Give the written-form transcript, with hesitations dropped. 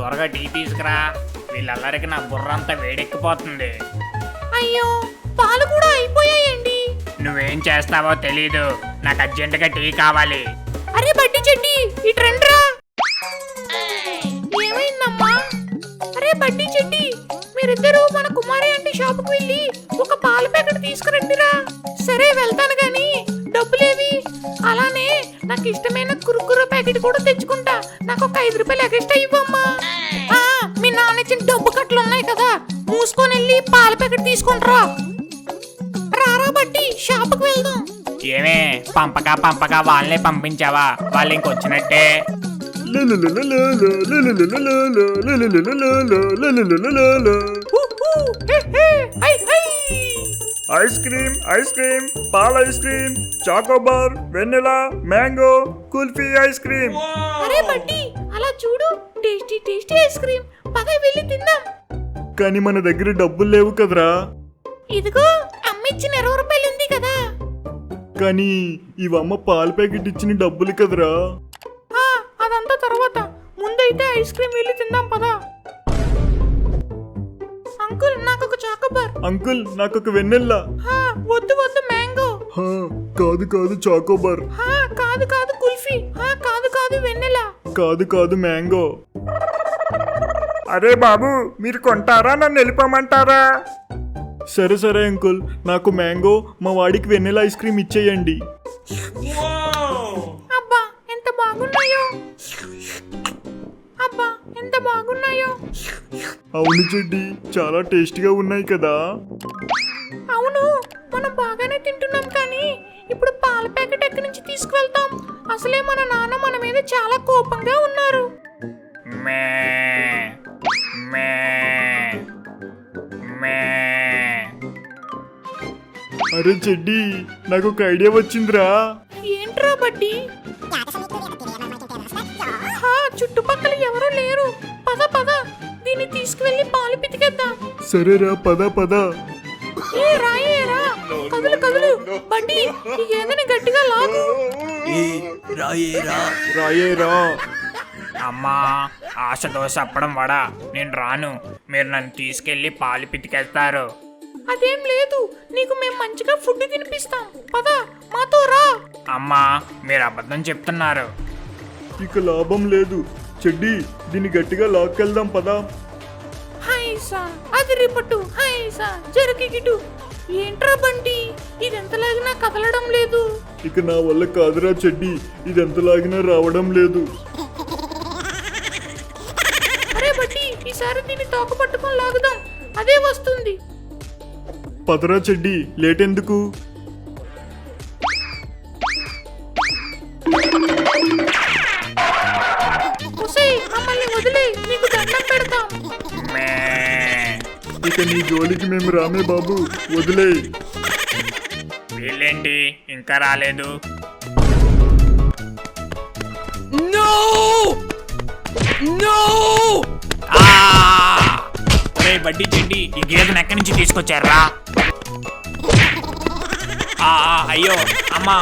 త్వరగా టీ తీసుకురా. వీళ్ళల్లరికి నా బుర్ర అంతా వేడెక్కిపోతుంది. అయ్యో పాలు కూడా అయిపోయాయండి. నువ్వేం చేస్తావో తెలీదు, నాకు అర్జెంటుగా టీ కావాలి. అరే బడ్డీ చెడ్డి ఇటు రండిరా. ఏమైందమ్మా? అరే బడ్డీ చెడ్డి, మీరిద్దరూ మన కుమారి ఆంటీ షాపుకు వెళ్ళి ఒక పాల ప్యాకెట్ తీసుకురండిరా. సరే వెళ్తాను గాని డబ్బులేవి? అలానే నాకు ఇష్టమైన కురుకురు ప్యాకెట్ కూడా తెచ్చుకుంటా. నాకు ఒక 5 రూపాయలు ఎక్స్ట్రా ఇవ్వమ్మా. మీ నాన్న ఇచ్చిన డబ్బు కట్లు ఉన్నాయి కదా, మూసుకొని వెళ్ళి పాల ప్యాకెట్ తీసుకుంటారా. రారా బట్టి షాపుకు వెళ్దాం. ఏమే పంపగా వాళ్ళనే పంపించావా? వాళ్ళు ఇంకొచ్చినట్టే. ఐస్ క్రీమ్, పాల ఐస్ క్రీమ్, చాకోబార్, వెన్నెలా, మ్యాంగో, కుల్ఫీ ఐస్ క్రీమ్. అరే బట్టి అలా చూడు, టేస్టీ ఐస్ క్రీమ్. పద వెళ్ళి తిందాం. కానీ మన దగ్గర డబ్బులు లేవు కదరా. ఇదిగో అమ్మ ఇచ్చిన 20 రూపాయలు ఉంది కదా. కానీ ఇవమ్మ పాల ప్యాకెట్ ఇచ్చిన డబ్బులు కదరా. అదంతా తర్వాత, ముందైతే ఐస్ క్రీమ్ వెళ్ళి తిందాం పదా. అంకుల్ నాకు ఒక చాకోబార్. అంకుల్ నాకు ఒక వెన్నెల్లా. వద్దు మ్యాంగో. కాదు చాకోబార్. కాదు కుల్ఫీ. కాదు వెన్నెలా. కాదు మ్యాంగో. అరే బాబు, మీరు కొంటారా నన్ను వెళ్ళిపోమంటారా? సరే అంకుల్, నాకు మ్యాంగో, మా వాడికి వెన్నెలా ఐస్ క్రీమ్ ఇచ్చేయండి. అబ్బా ఎంత బాగున్నాయో. అవును చెడ్డి, చాలా టేస్టీగా ఉన్నాయి కదా. అవును, మనం బాగానే తింటున్నాం కానీ ఇప్పుడు పాల ప్యాకెట్ ఎక్కడి నుంచి తీసుకువెళ్తాం? అసలే మన నాన్న మన మీద చాలా కోపంగా ఉన్నారు. మే మే మే. అరే చెడ్డి, నాకు ఒక ఐడియా వచ్చిందిరా. ఏంట్రా బడ్డీ? చుట్టుపక్కల ఎవరూ లేరు. పద దీన్ని తీసుకువెళ్ళి పాలు పితికేద్దాం. సరేరా పద. రా కదులు బడ్డీ, ఈ గేదెని గట్టిగా లాగు. రాయేరా. అమ్మా, ఆశతో చెప్పడం వడా, నేను రాను. మీరు నన్ను తీసుకెళ్లి పాలు పితికేస్తారు. అదేం లేదు, నీకు మేము మంచిగా ఫుడ్ తినిపిస్తాం. పద మాతో రా. అమ్మా, మీరు అబద్ధం చెప్తున్నారు. ఇక లాభం లేదు చెడ్డి, దీన్ని గట్టిగా లాక్కెళ్దాం పదా. హైసా అది రిపట్టు. హైసా జరకిగిటు. ఏంట్రా బంటి, ఇదెంత లాగినా కదలడం లేదు. ఇక నా వల్ల కాదురా చెడ్డి, ఇదెంత లాగినా రావడం లేదు. అరే బట్టి, ఈసారి దీన్ని తోక పట్టుకొని లాగుదాం, అదే వస్తుంది. పదరా చెడ్డి, లేట్ ఎందుకు? మమ్మల్ని వదిలే, నీకు దండం పెడతాం. ఇక నీ జోలికి మేము రామే బాబు, వదిలే. వీళ్ళేంటి ఇంకా రాలేదు? అరే బడ్డీ చెడ్డి, ఈ గేదెను ఎక్కడి నుంచి తీసుకొచ్చారా? అయ్యో అమ్మా,